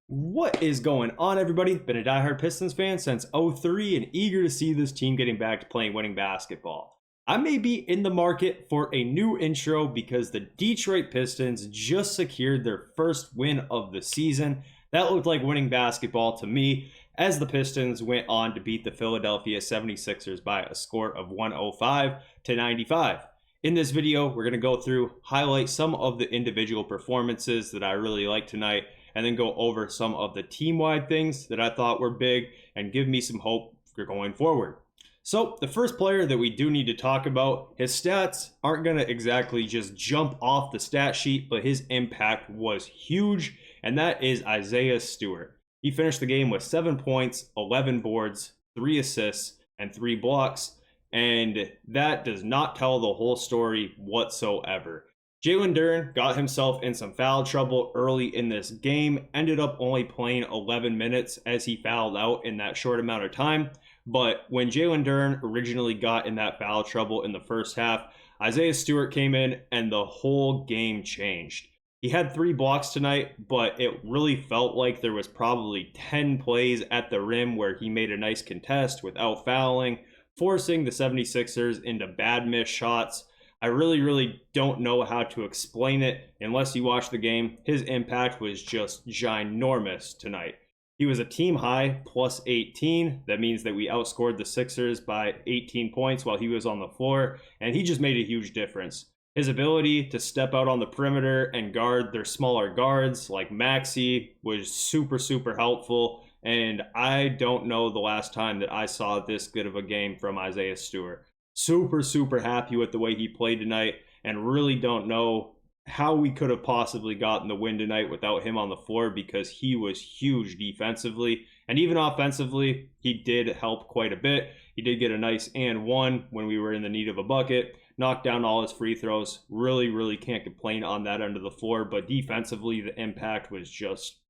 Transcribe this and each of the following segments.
What is going on, everybody? Been a diehard Pistons fan since '03 and eager to see this team getting back to playing winning basketball. I may be in the market for a new intro because the Detroit Pistons just secured their first win of the season. That looked like winning basketball to me as the Pistons went on to beat the Philadelphia 76ers by a score of 105-95. In this video, we're going to go through, highlight some of the individual performances that I really liked tonight, and then go over some of the team-wide things that I thought were big and give me some hope for going forward. So the first player that we do need to talk about, his stats aren't going to exactly just jump off the stat sheet, but his impact was huge, and that is Isaiah Stewart. He finished the game with 7 points, 11 boards, 3 assists, and 3 blocks, and that does not tell the whole story whatsoever. Jalen Duren got himself in some foul trouble early in this game, ended up only playing 11 minutes as he fouled out in that short amount of time. But when Jalen Duren originally got in that foul trouble in the first half, Isaiah Stewart came in and the whole game changed. He had 3 blocks tonight, but it really felt like there was probably 10 plays at the rim where he made a nice contest without fouling, forcing the 76ers into bad missed shots. I really don't know how to explain it unless you watch the game. His impact was just ginormous tonight. He was a team high plus 18. That means that we outscored the Sixers by 18 points while he was on the floor, and he just made a huge difference. His ability to step out on the perimeter and guard their smaller guards like Maxey was super helpful, and I don't know the last time that I saw this good of a game from Isaiah Stewart. Super happy with the way he played tonight, and really don't know how we could have possibly gotten the win tonight without him on the floor, because he was huge defensively, and even offensively he did help quite a bit. He did get a nice and one when we were in the need of a bucket, knocked down all his free throws. Really can't complain on that end of the floor, but defensively the impact was just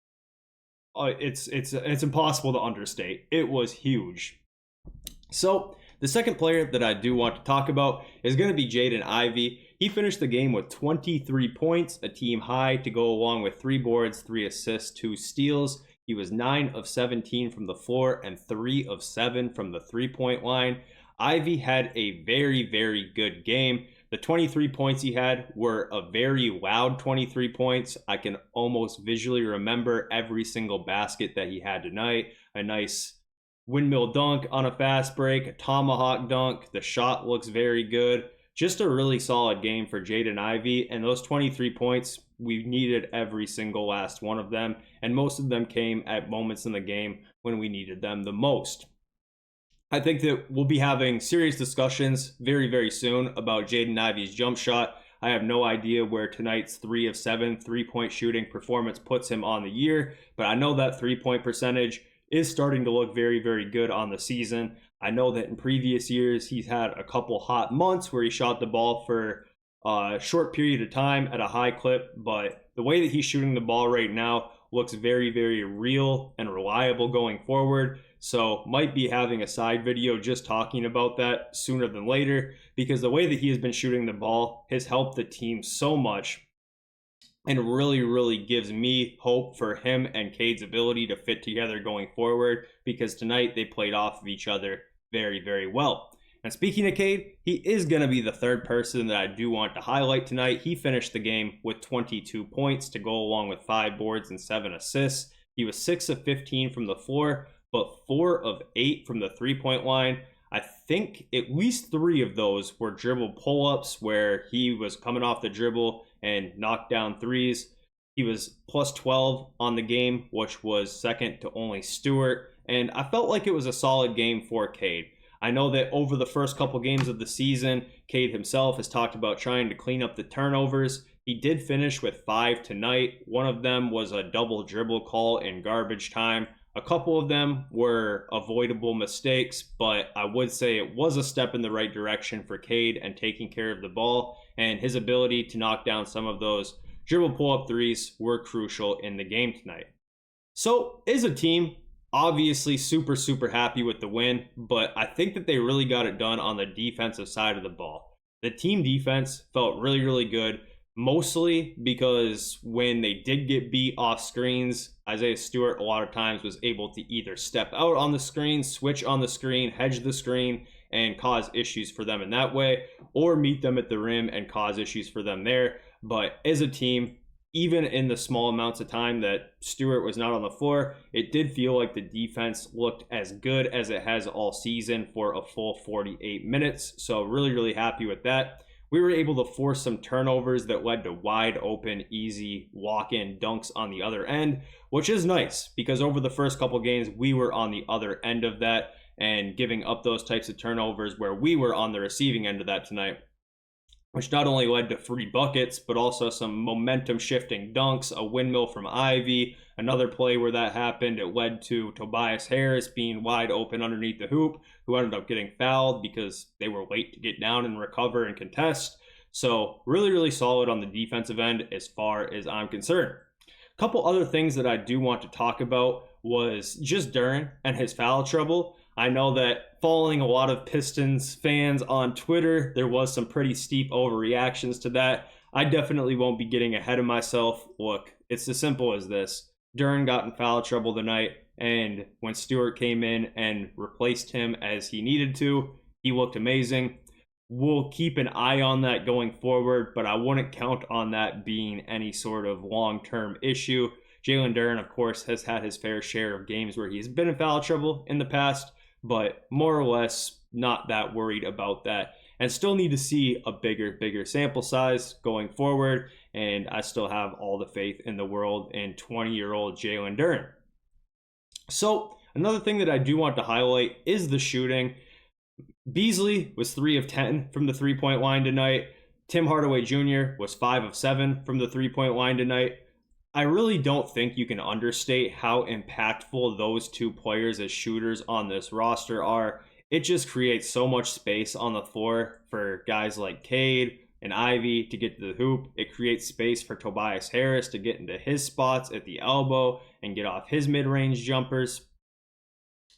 it's impossible to understate. It was huge. So the second player that I do want to talk about is going to be Jaden Ivey. He finished the game with 23 points, a team high, to go along with 3 boards, 3 assists, 2 steals. He was 9 of 17 from the floor and 3 of 7 from the three-point line. Ivey had a very good game. The 23 points he had were a very loud 23 points. I can almost visually remember every single basket that he had tonight. A nice windmill dunk on a fast break, a tomahawk dunk. The shot looks very good. Just a really solid game for Jaden Ivey, and those 23 points, we needed every single last one of them, and most of them came at moments in the game when we needed them the most. I think that we'll be having serious discussions very soon about Jaden Ivey's jump shot. I have no idea where tonight's 3 of 7 3-point shooting performance puts him on the year, but I know that 3-point percentage is starting to look very good on the season. I know that in previous years he's had a couple hot months where he shot the ball for a short period of time at a high clip, but the way that he's shooting the ball right now looks very real and reliable going forward. So might be having a side video just talking about that sooner than later, because the way that he has been shooting the ball has helped the team so much, and really gives me hope for him and Cade's ability to fit together going forward, because tonight they played off of each other very well. And speaking of Cade, he is going to be the third person that I do want to highlight tonight. He finished the game with 22 points to go along with 5 boards and 7 assists. He was 6 of 15 from the floor, but 4 of 8 from the three-point line. I think at least 3 of those were dribble pull-ups where he was coming off the dribble and knocked down threes. He was plus 12 on the game, which was second to only Stewart, and I felt like it was a solid game for Cade. I know that over the first couple games of the season, Cade himself has talked about trying to clean up the turnovers. He did finish with 5 tonight. One of them was a double dribble call in garbage time. A couple of them were avoidable mistakes, but I would say it was a step in the right direction for Cade and taking care of the ball, and his ability to knock down some of those dribble pull-up threes were crucial in the game tonight. So, as a team, obviously super happy with the win, but I think that they really got it done on the defensive side of the ball. The team defense felt really good. mostly because when they did get beat off screens, Isaiah Stewart a lot of times was able to either step out on the screen, switch on the screen, hedge the screen, and cause issues for them in that way, or meet them at the rim and cause issues for them there. But as a team, even in the small amounts of time that Stewart was not on the floor, it did feel like the defense looked as good as it has all season for a full 48 minutes. So really, really happy with that. We were able to force some turnovers that led to wide open, easy walk-in dunks on the other end, which is nice because over the first couple games, we were on the other end of that and giving up those types of turnovers where we were on the receiving end of that tonight, which not only led to free buckets, but also some momentum shifting dunks, a windmill from Ivy, another play where that happened. It led to Tobias Harris being wide open underneath the hoop, who ended up getting fouled because they were late to get down and recover and contest. So really, really solid on the defensive end as far as I'm concerned. A couple other things that I do want to talk about was just Duren and his foul trouble. I know that following a lot of Pistons fans on Twitter, there was some pretty steep overreactions to that. I definitely won't be getting ahead of myself. Look, it's as simple as this. Duren got in foul trouble tonight, and when Stewart came in and replaced him as he needed to, he looked amazing. We'll keep an eye on that going forward, but I wouldn't count on that being any sort of long-term issue. Jalen Duren, of course, has had his fair share of games where he's been in foul trouble in the past, but more or less not that worried about that, and still need to see a bigger sample size going forward. And I still have all the faith in the world in 20-year-old Jalen Duren. So another thing that I do want to highlight is the shooting. Beasley was 3 of 10 from the three-point line tonight. Tim Hardaway Jr. was 5 of 7 from the three-point line tonight. I really don't think you can understate how impactful those two players as shooters on this roster are. It just creates so much space on the floor for guys like Cade and Ivy to get to the hoop. It creates space for Tobias Harris to get into his spots at the elbow and get off his mid-range jumpers.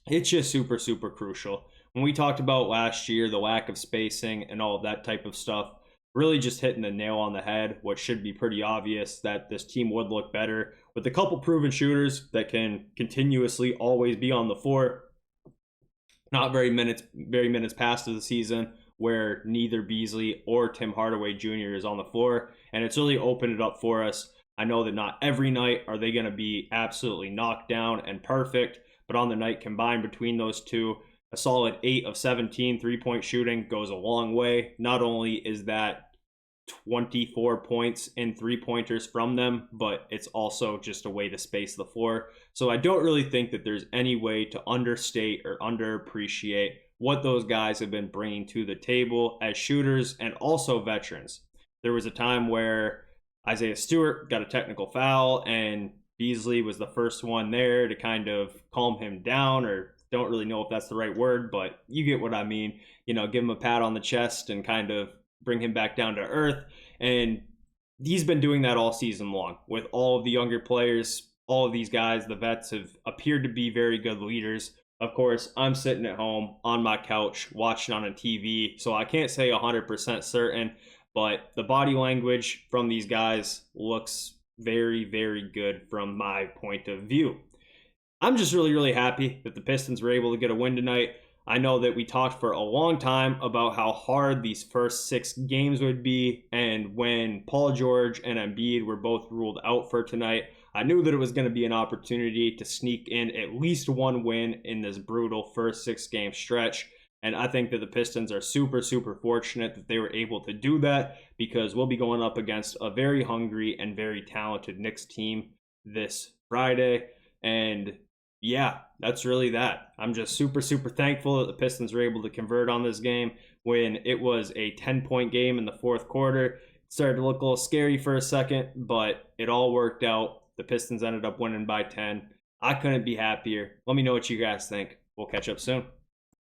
It's just super, super crucial. When we talked about last year, the lack of spacing and all of that type of stuff, really just hitting the nail on the head, what should be pretty obvious that this team would look better with a couple proven shooters that can continuously always be on the floor. Not very minutes past of the season where neither Beasley or Tim Hardaway Jr. is on the floor, and it's really opened it up for us. I know that not every night are they going to be absolutely knocked down and perfect, but on the night combined between those two, a solid 8 of 17 three-point shooting goes a long way. Not only is that 24 points in three-pointers from them, but it's also just a way to space the floor. So I don't really think that there's any way to understate or underappreciate what those guys have been bringing to the table as shooters and also veterans. There was a time where Isaiah Stewart got a technical foul and Beasley was the first one there to kind of calm him down, or don't really know if that's the right word, but you get what I mean. You know, give him a pat on the chest and kind of bring him back down to earth. And he's been doing that all season long with all of the younger players. All of these guys, the vets, have appeared to be very good leaders. Of course, I'm sitting at home on my couch watching on a TV, so I can't say 100% certain, but the body language from these guys looks very, very good from my point of view. I'm just really, really happy that the Pistons were able to get a win tonight. I know that we talked for a long time about how hard these first 6 games would be, and when Paul George and Embiid were both ruled out for tonight, I knew that it was going to be an opportunity to sneak in at least one win in this brutal first 6-game stretch. And I think that the Pistons are super, super fortunate that they were able to do that, because we'll be going up against a very hungry and very talented Knicks team this Friday. And yeah, that's really that. I'm just super, super thankful that the Pistons were able to convert on this game when it was a 10-point game in the fourth quarter. It started to look a little scary for a second, but it all worked out. The Pistons ended up winning by 10. I couldn't be happier. Let me know what you guys think. We'll catch up soon.